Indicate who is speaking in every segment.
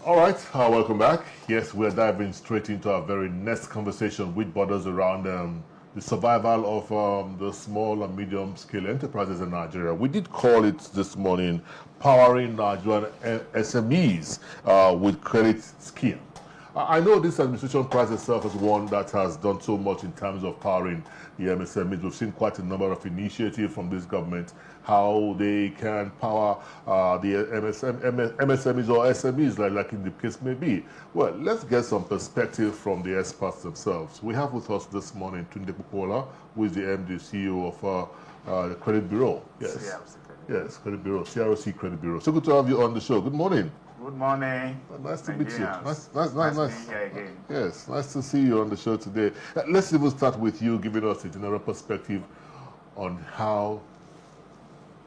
Speaker 1: All right, welcome back. Yes, we're diving straight into our very next conversation, which borders around the survival of the small and medium-scale enterprises in Nigeria. We did call it this morning Powering Nigerian SMEs with Credit Scheme. I know this administration prides itself as one that has done so much in terms of powering the MSMEs. We've seen quite a number of initiatives from this government, how they can power the MSMEs or SMEs, like in the case may be. Well, let's get some perspective from the experts themselves. We have with us this morning Tunde Popoola, who is the MD CEO of the Credit Bureau. Yes. Yes, Credit Bureau, CROC Credit Bureau. So good to have you on the show. Good morning.
Speaker 2: Good morning.
Speaker 1: Nice to meet you. Nice.
Speaker 2: Nice here again.
Speaker 1: Yes, nice to see you on the show today. Let's even start with you giving us a general perspective on how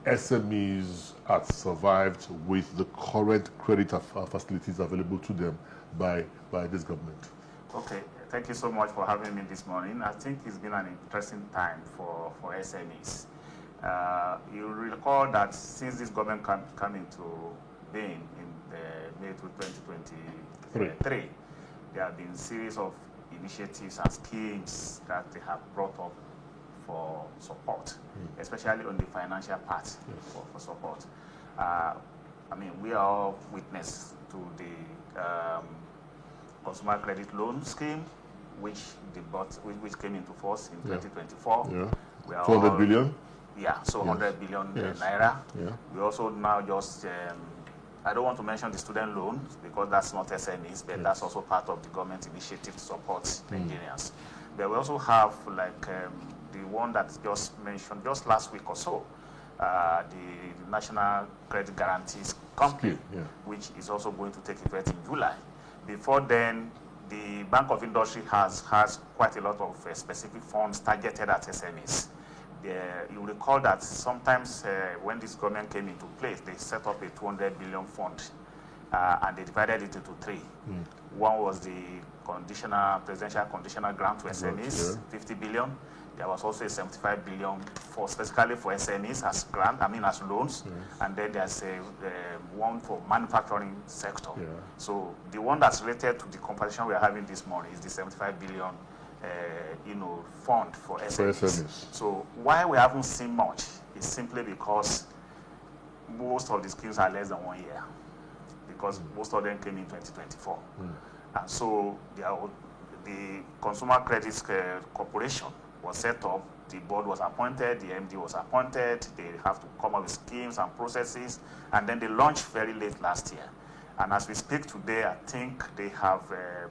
Speaker 1: SMEs have survived with the current credit facilities available to them by this government.
Speaker 2: Okay, thank you so much for having me this morning. I think it's been an interesting time for SMEs. You recall that since this government came into being in May 2023, there have been a series of initiatives and schemes that they have brought up for support, especially on the financial part for support. I mean, we are all witness to the consumer credit loan scheme, which came into force in 2024.
Speaker 1: Yeah.
Speaker 2: We are
Speaker 1: 200 billion?
Speaker 2: Yeah, so 100 billion naira. Yeah. We also now just I don't want to mention the student loans because that's not SMEs, but that's also part of the government initiative to support Nigerians. But we also have like the one that just mentioned just last week or so, the National Credit Guarantees Company, which is also going to take effect in July. Before then, the Bank of Industry has quite a lot of specific funds targeted at SMEs. You recall that sometimes when this government came into place, they set up a 200 billion fund and they divided it into three. One was the presidential conditional grant to SMEs, 50 billion. There was also a 75 billion specifically for SMEs as grant, as loans. And then there's one for manufacturing sector. So the one that's related to the conversation we are having this morning is the 75 billion fund for SMEs. So why we haven't seen much is simply because most of the schemes are less than 1 year, because most of them came in 2024. And so the Consumer Credit Corporation was set up, the board was appointed, the MD was appointed, they have to come up with schemes and processes, and then they launched very late last year. And as we speak today, I think they have,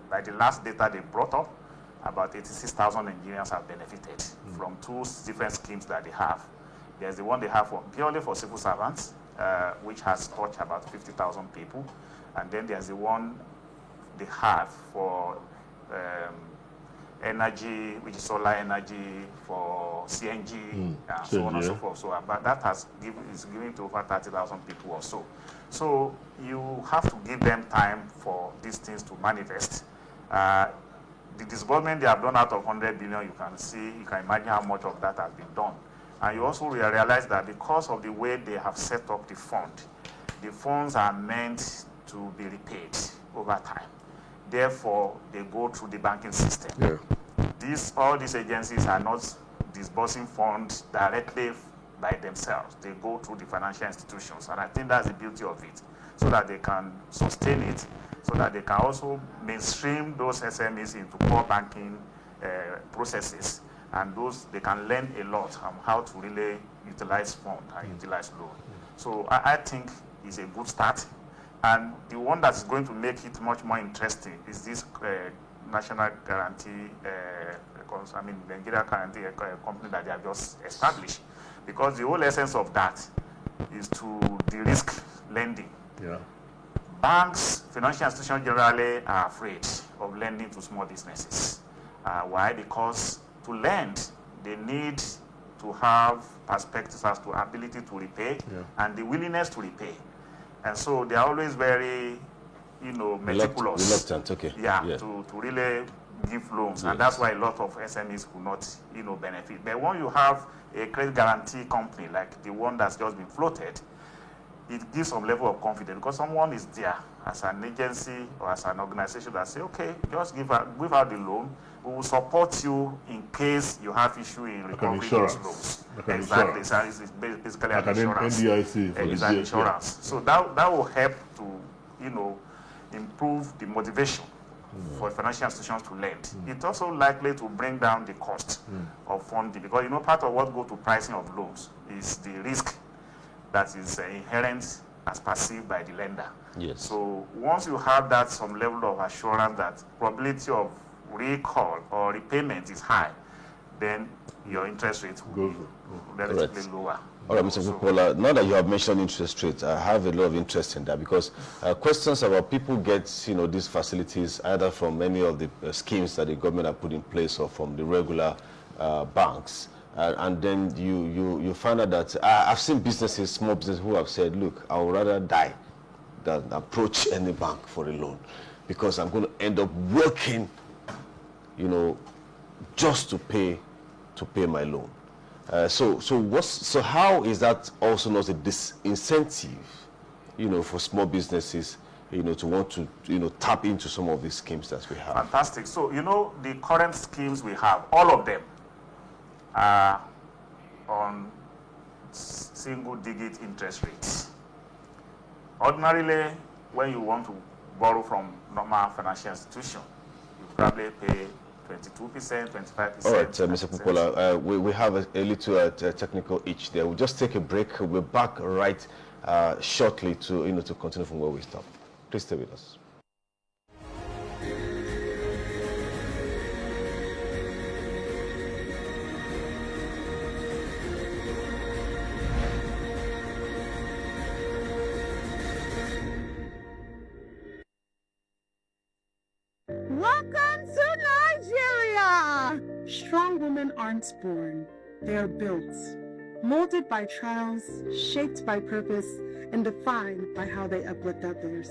Speaker 2: by the last data they brought up, about 86,000 Nigerians have benefited from two different schemes that they have. There's the one they have purely for civil servants, which has touched about 50,000 people. And then there's the one they have for energy, which is solar energy, for CNG, and so on and so forth. So but that is given to over 30,000 people or so. So you have to give them time for these things to manifest. The disbursement they have done out of 100 billion, you can imagine how much of that has been done. And you also realize that because of the way they have set up the funds are meant to be repaid over time. Therefore, they go through the banking system. All these agencies are not disbursing funds directly by themselves. They go through the financial institutions. And I think that's the beauty of it, so that they can sustain it, so that they can also mainstream those SMEs into core banking processes, and they can learn a lot on how to really utilize funds and utilize loan. So I think it's a good start, and the one that's going to make it much more interesting is this National Guarantee, Nigeria Guarantee Company that they have just established, because the whole essence of that is to de-risk lending. Banks, financial institutions generally are afraid of lending to small businesses. Why? Because to lend, they need to have perspectives as to ability to repay and the willingness to repay. And so they are always very, meticulous.
Speaker 3: Reluctant,
Speaker 2: to really give loans. And that's why a lot of SMEs could not, benefit. But when you have a credit guarantee company like the one that's just been floated, it gives some level of confidence because someone is there as an agency or as an organization that say, okay, just give out the loan. We will support you in case you have issue in recovering those loans. Exactly. So it's basically an insurance.
Speaker 1: NDIC
Speaker 2: It's an insurance. So that will help to, improve the motivation for financial institutions to lend. It's also likely to bring down the cost of funding because, part of what goes to pricing of loans is the risk that is inherent as perceived by the lender.
Speaker 3: Yes.
Speaker 2: So once you have that some level of assurance that probability of recall or repayment is high, then your interest rate will be relatively lower.
Speaker 3: All right, Mr. Popoola, now that you have mentioned interest rates, I have a lot of interest in that because questions about people get, these facilities either from any of the schemes that the government have put in place or from the regular banks. And then you find out that I've seen businesses, small businesses who have said, look, I would rather die than approach any bank for a loan because I'm going to end up working, just to pay my loan. So how is that also not a disincentive, for small businesses, to want to, tap into some of these schemes that we have?
Speaker 2: Fantastic. So, the current schemes we have, all of them are on single-digit interest rates. Ordinarily, when you want to borrow from normal financial institution, you probably pay 22%, 25%.
Speaker 3: All right, Mr. Popoola, we have a little technical itch there. We'll just take a break. We'll be back right shortly to continue from where we stopped. Please stay with us.
Speaker 4: Welcome to Nigeria! Strong women aren't born, they are built, molded by trials, shaped by purpose, and defined by how they uplift others.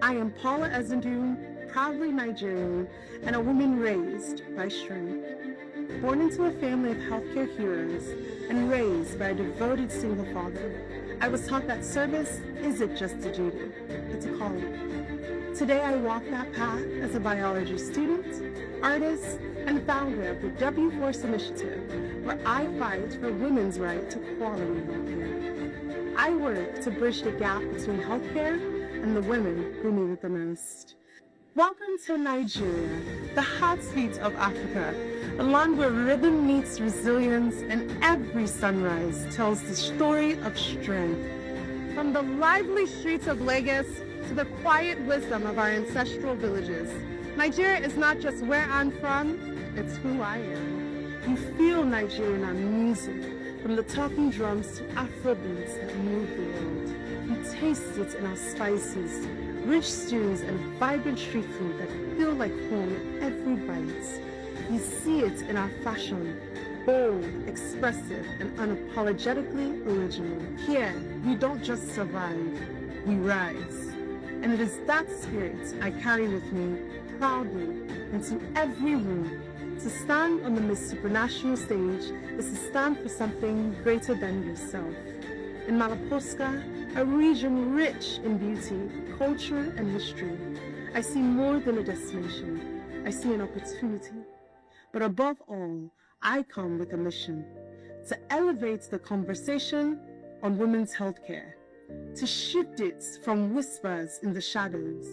Speaker 4: I am Paula Ezendun, proudly Nigerian, and a woman raised by strength. Born into a family of healthcare heroes and raised by a devoted single father, I was taught that service isn't just a duty, it's a calling. Today I walk that path as a biology student, artist, and founder of the W Force Initiative, where I fight for women's right to quality healthcare. I work to bridge the gap between healthcare and the women who need it the most. Welcome to Nigeria, the heartbeat of Africa, a land where rhythm meets resilience and every sunrise tells the story of strength. From the lively streets of Lagos to the quiet wisdom of our ancestral villages, Nigeria is not just where I'm from, it's who I am. You feel Nigeria in our music, from the talking drums to Afrobeats that move the world. You taste it in our spices, rich stews and vibrant street food that feel like home in every bite. You see it in our fashion, bold, expressive, and unapologetically original. Here, we don't just survive, we rise. And it is that spirit I carry with me proudly into every room. To stand on the Miss Supranational stage is to stand for something greater than yourself. In Malaposca, a region rich in beauty, culture, and history, I see more than a destination. I see an opportunity. But above all, I come with a mission to elevate the conversation on women's healthcare, to shift it from whispers in the shadows.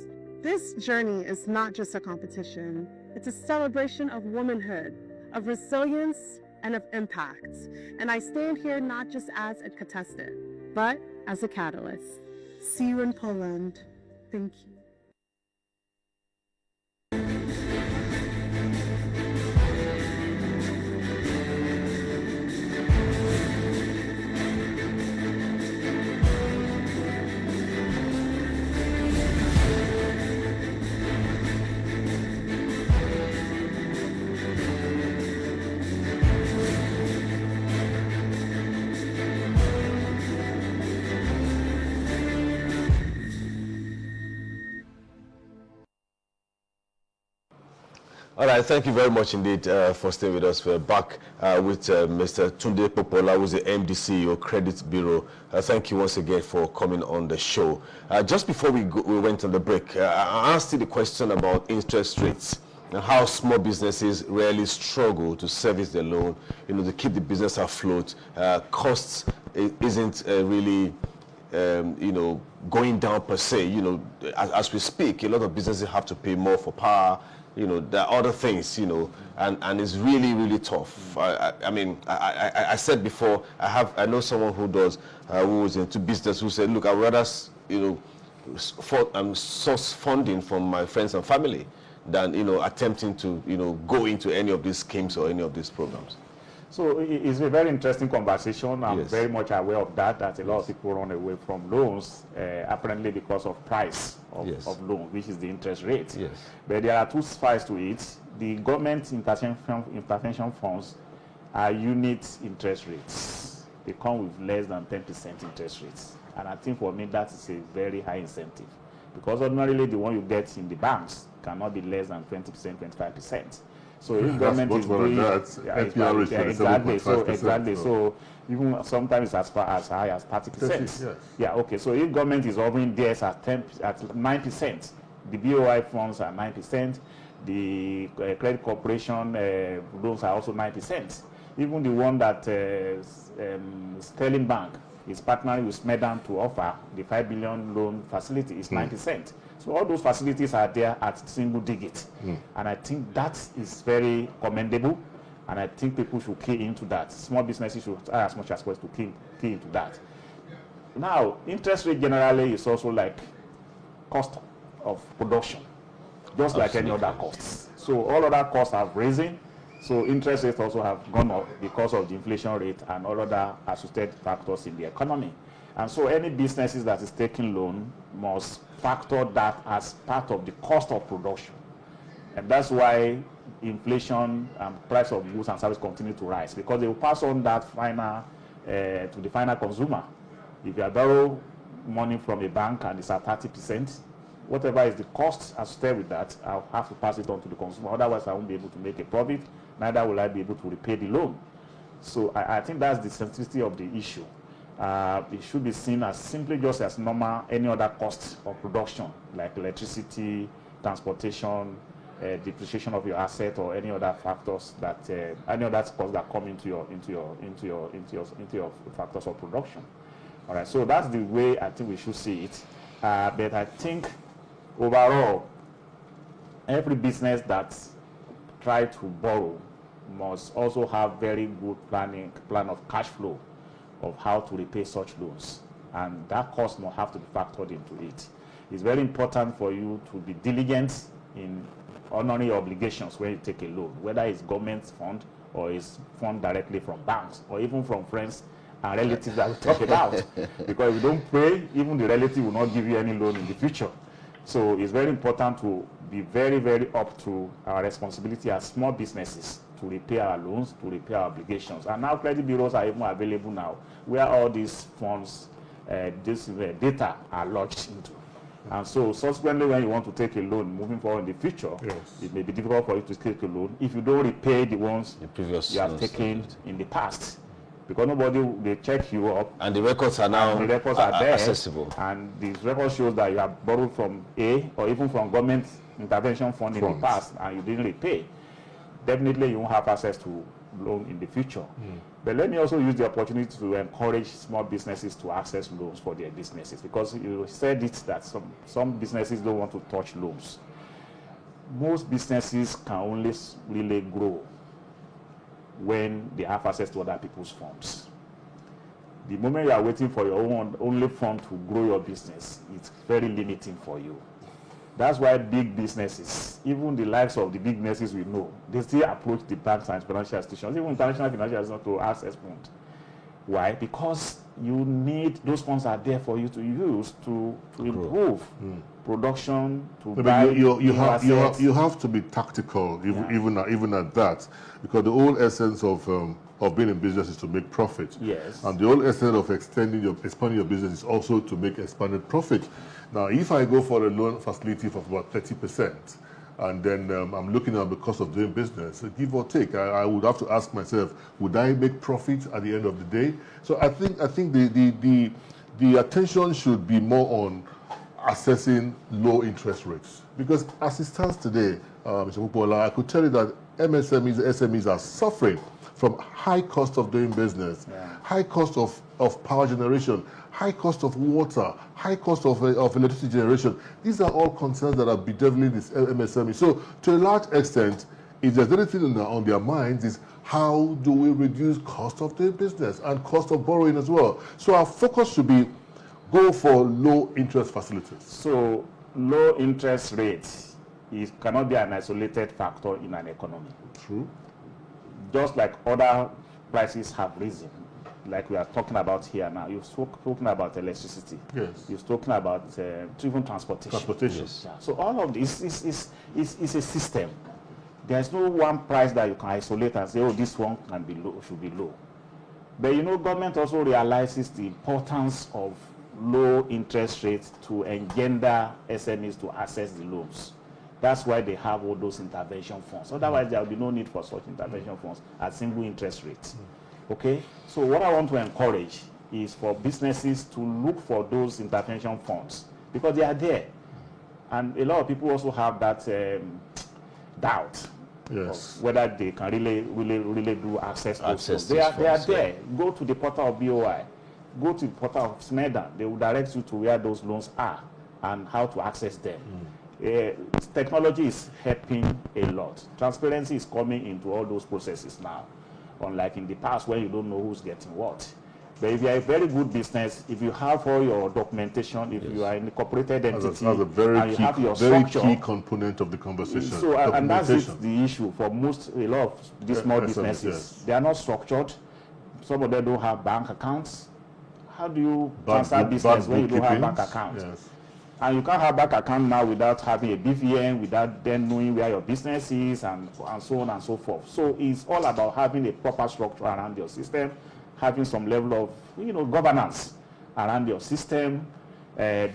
Speaker 4: This journey is not just a competition. It's a celebration of womanhood, of resilience, and of impact. And I stand here not just as a contestant, but as a catalyst. See you in Poland. Thank you.
Speaker 3: All right, thank you very much indeed for staying with us. We're back with Mr. Tunde Popoola, who's the MD CEO, Credit Bureau. Thank you once again for coming on the show. Just before we went on the break, I asked you the question about interest rates and how small businesses really struggle to service their loan, to keep the business afloat. Costs isn't really going down per se. As we speak, a lot of businesses have to pay more for power. There are other things, and it's really, really tough. I said before, I know someone who was into business who said, look, I'd rather, source funding from my friends and family than, attempting to, go into any of these schemes or any of these programs.
Speaker 5: So it's a very interesting conversation. I'm very much aware of that a lot of people run away from loans, apparently because of price of loan, which is the interest rate.
Speaker 3: Yes.
Speaker 5: But there are two sides to it. The government intervention funds are unit interest rates. They come with less than 10% interest rates. And I think for me that is a very high incentive. Because ordinarily the one you get in the banks cannot be less than 20%, 25%. So if government is doing exactly. So even sometimes as far as high as 30%.
Speaker 1: Yes.
Speaker 5: Yeah, okay. So if government is offering theirs at 9%, the BOI funds are 9%, the credit corporation loans are also 9%. Even the one that Sterling Bank is partnering with Smedan to offer, the 5 billion loan facility is 9%. So all those facilities are there at single digit. And I think that is very commendable. And I think people should key into that. Small businesses should try as much as possible to key into that. Now, interest rate generally is also like cost of production, just like any other costs. So all other costs have risen. So interest rates also have gone up because of the inflation rate and all other associated factors in the economy. And so any businesses that is taking loan must factor that as part of the cost of production. And that's why inflation and price of goods and services continue to rise, because they will pass on that to the final consumer. If you borrow money from a bank and it's at 30%, whatever is the cost associated with that, I'll have to pass it on to the consumer. Otherwise, I won't be able to make a profit. Neither will I be able to repay the loan. So I think that's the sensitivity of the issue. It should be seen as simply just as normal any other cost of production, like electricity, transportation, depreciation of your asset, or any other factors that any other costs that come into your factors of production. All right. So that's the way I think we should see it. But I think overall, every business that tries to borrow must also have very good plan of cash flow of how to repay such loans, and that cost must have to be factored into it. It's very important for you to be diligent in honoring your obligations when you take a loan, whether it's government fund or it's fund directly from banks or even from friends and relatives that we talk about. Because if you don't pay, even the relative will not give you any loan in the future. So it's very important to be very, very up to our responsibility as small businesses to repay our loans, to repay our obligations. And now credit bureaus are even available now, where all these funds, this data are lodged into. And so subsequently, when you want to take a loan moving forward in the future, it may be difficult for you to take a loan if you don't repay the ones you have taken in the past. Because nobody, they check you up.
Speaker 3: And the records are now
Speaker 5: there,
Speaker 3: accessible.
Speaker 5: And these records shows that you have borrowed from A or even from government intervention fund in the past and you didn't repay. Definitely you won't have access to loan in the future. But let me also use the opportunity to encourage small businesses to access loans for their businesses, because you said it that some businesses don't want to touch loans. Most businesses can only really grow when they have access to other people's funds. The moment you are waiting for your only fund to grow your business, it's very limiting for you. That's why big businesses, even the likes of the big businesses we know, they still approach the banks and financial institutions, even international financial institutions, to access funds. Why? Because you need, those funds are there for you to use to improve production, to buy
Speaker 1: you have to be tactical, even at that, because the whole essence of being in business is to make profit.
Speaker 5: Yes.
Speaker 1: And the whole essence of expanding your business is also to make expanded profit. Now, if I go for a loan facility of about 30%, and then I'm looking at the cost of doing business, give or take. I would have to ask myself, would I make profit at the end of the day? So I think the attention should be more on assessing low interest rates, because as it stands today, Mr. Popoola, I could tell you that SMEs are suffering from high cost of doing business, high cost of power generation, high cost of water, high cost of electricity generation. These are all concerns that are bedeviling this MSME. So to a large extent, if there's anything on their minds, is how do we reduce cost of doing business and cost of borrowing as well? So our focus should be go for low interest facilities.
Speaker 5: So low interest rates cannot be an isolated factor in an economy.
Speaker 1: True.
Speaker 5: Just like other prices have risen, like we are talking about here now. You've spoken about electricity.
Speaker 1: Yes.
Speaker 5: You've spoken about even transportation.
Speaker 1: Transportation.
Speaker 5: Yes. Yeah. So all of this is a system. There's no one price that you can isolate and say, oh, this one can be low, should be low. But you know, government also realizes the importance of low interest rates to engender SMEs to access the loans. That's why they have all those intervention funds. Otherwise, there will be no need for such intervention funds at single interest rates. Okay? So what I want to encourage is for businesses to look for those intervention funds, because they are there. And a lot of people also have that doubt of whether they can really do access to those. They are there. Go to the portal of BOI. Go to the portal of SMEs. They will direct you to where those loans are and how to access them. Technology is helping a lot. Transparency is coming into all those processes now, unlike in the past where you don't know who's getting what. But if you are a very good business, if you have all your documentation, if you are an incorporated entity,
Speaker 1: that's a very
Speaker 5: and you have your
Speaker 1: very
Speaker 5: structure,
Speaker 1: key component of the conversation.
Speaker 5: So, and that's the issue for a lot of these small businesses.
Speaker 1: Yes.
Speaker 5: They are not structured. Some of them don't have bank accounts. How do you transfer business when you don't have bank accounts?
Speaker 1: Yes.
Speaker 5: And you can't have bank account now without having a BVN, without then knowing where your business is, and so on and so forth. So it's all about having a proper structure around your system, having some level of governance around your system,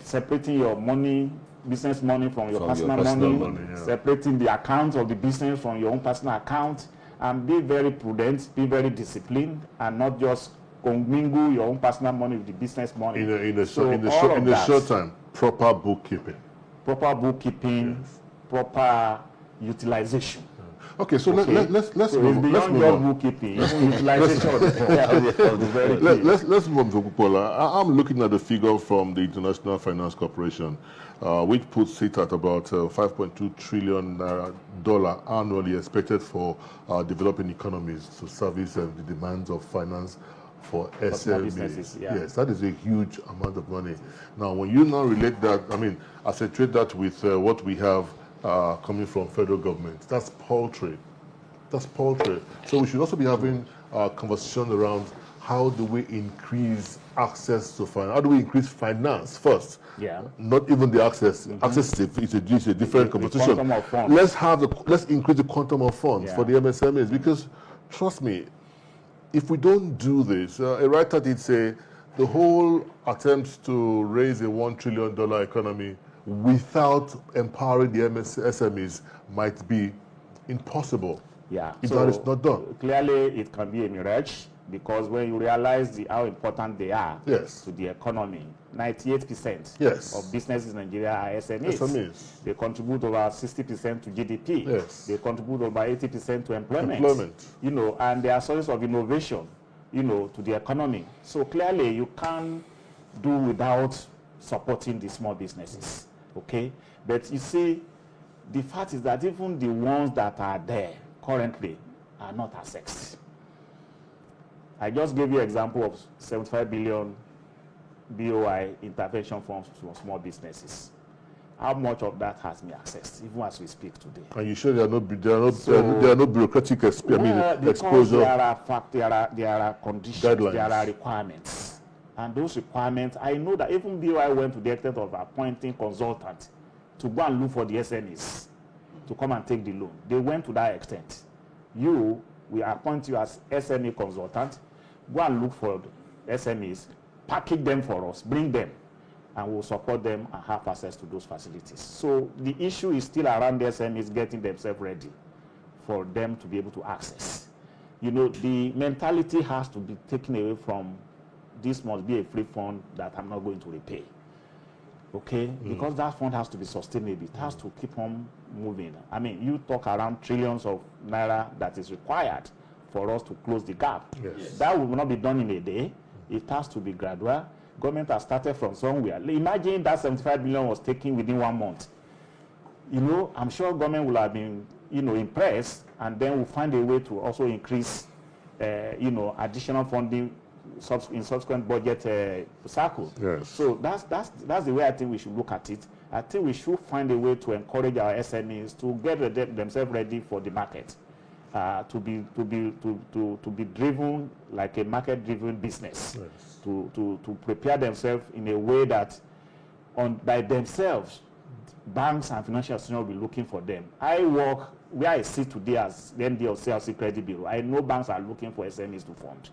Speaker 5: separating your money, business money from your personal money, separating the account of the business from your own personal account, and be very prudent, be very disciplined, and not just commingle your own personal money with the business money.
Speaker 1: In the short time, proper bookkeeping.
Speaker 5: Proper bookkeeping, proper utilization.
Speaker 1: Okay, so let's move on.
Speaker 5: Bookkeeping, utilization.
Speaker 1: Let's move on to Popoola. I'm looking at the figure from the International Finance Corporation, which puts it at about $5.2 trillion annually expected for developing economies to service the demands of finance for SMEs. Yes, that is a huge amount of money. Now, when you now relate that, accentuate that with what we have coming from federal government, that's paltry. That's paltry. So we should also be having a conversation around how do we increase access to finance? How do we increase finance first?
Speaker 5: Yeah. Not
Speaker 1: even the access. Access is a different conversation. Let's increase the quantum of funds for the MSMEs, because trust me, if we don't do this, a writer did say the whole attempt to raise a $1 trillion economy without empowering the SMEs might be impossible.
Speaker 5: Yeah.
Speaker 1: If that is not done.
Speaker 5: Clearly, it can be a mirage, because when you realize how important they are to the economy, 98% of businesses in Nigeria are SMEs. They contribute over 60% to GDP. They contribute over 80% to employment. And they are sources of innovation, to the economy. So clearly, you can't do without supporting the small businesses. Okay? But you see, the fact is that even the ones that are there currently are not assessed. I just gave you an example of 75 billion BOI intervention funds for small businesses. How much of that has been accessed, even as we speak today?
Speaker 1: Are you sure there are no bureaucratic exposure?
Speaker 5: There are conditions,
Speaker 1: guidelines.
Speaker 5: There are requirements. And those requirements, I know that even BOI went to the extent of appointing consultants to go and look for the SMEs to come and take the loan. They went to that extent. We appoint you as SME consultant, go and look for the SMEs, package them for us, bring them. and we'll support them and have access to those facilities. So the issue is still around the SMEs getting themselves ready for them to be able to access. You know, the mentality has to be taken away from this must be a free fund that I'm not going to repay. Okay? Because that fund has to be sustainable. It has to keep on moving. I mean, you talk around trillions of naira that is required for us to close the gap.
Speaker 1: Yes.
Speaker 5: That will not be done in a day. It has to be gradual. Government has started from somewhere. Imagine that 75 billion was taken within 1 month. You know, I'm sure government will have been, you know, impressed, and then we'll find a way to also increase, you know, additional funding in subsequent budget cycles.
Speaker 1: Yes.
Speaker 5: So that's the way I think we should look at it. I think we should find a way to encourage our SMEs to get themselves ready for the market, to be driven like a market-driven business,
Speaker 1: Yes.
Speaker 5: to prepare themselves in a way that by themselves, banks and financial institutions will be looking for them. I work where I sit today as the MD of CLC Credit Bureau. I know banks are looking for SMEs to fund.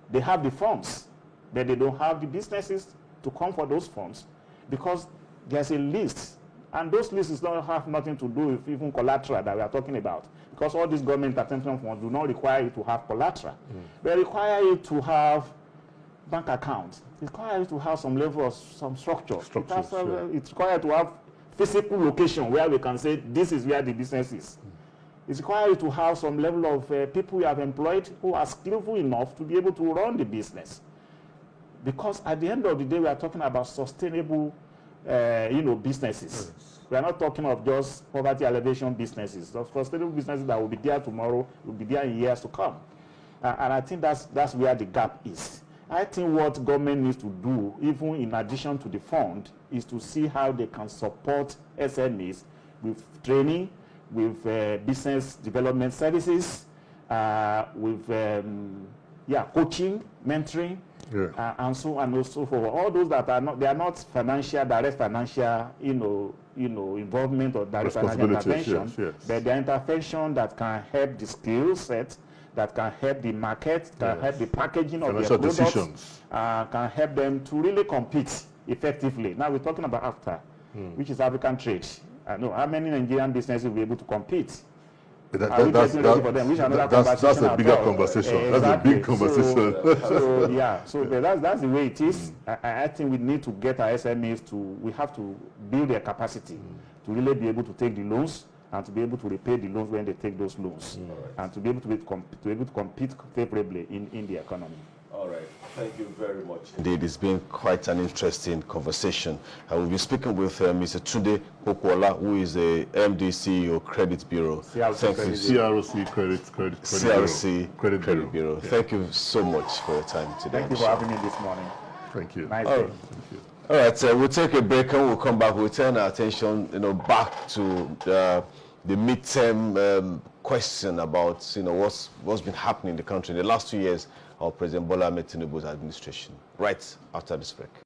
Speaker 5: They have the funds, but they don't have the businesses to come for those funds because there's a list, and those lists don't have nothing to do with even collateral that we are talking about, because all these government attention funds do not require you to have collateral. They require you to have bank accounts. It requires you to have some level of some structure. It's required to have physical location where we can say this is where the business is. It's required to have some level of people you have employed who are skillful enough to be able to run the business. Because at the end of the day, we are talking about sustainable, you know, businesses. Yes. We are not talking of just poverty alleviation businesses. Those sustainable businesses that will be there tomorrow, will be there in years to come. And I think that's where the gap is. I think what government needs to do, even in addition to the fund, is to see how they can support SMEs with training, with business development services, with coaching, mentoring, and so on and so forth. All those that are not, they are not direct financial, you know, involvement or direct financial intervention,
Speaker 1: yes.
Speaker 5: but they are intervention that can help the skill set, that can help the market, can help the packaging of their products, can help them to really compete effectively. Now we're talking about AFTA, which is African trade. I know how many Nigerian businesses will be able to compete.
Speaker 1: That's a bigger conversation. That's a big conversation.
Speaker 5: But that's the way it is. I think we need to get our SMEs we have to build their capacity to really be able to take the loans and to be able to repay the loans when they take those loans, and to be able to compete favorably in the economy.
Speaker 3: All right. Thank you very much. Indeed, it's been quite an interesting conversation. I will be speaking with Mr. Tunde Popoola, who is a MD CEO Credit Bureau.
Speaker 1: CRC Credit Bureau.
Speaker 3: Yeah. Thank you so much for your time today.
Speaker 5: Thank you for having me this morning.
Speaker 1: Thank you.
Speaker 5: Nice day.
Speaker 1: Thank you.
Speaker 3: All right, we'll take a break and we'll come back. We'll turn our attention, back to the midterm question about, what's been happening in the country in the last 2 years of President Bola Ahmed Tinubu's administration. Right after this break.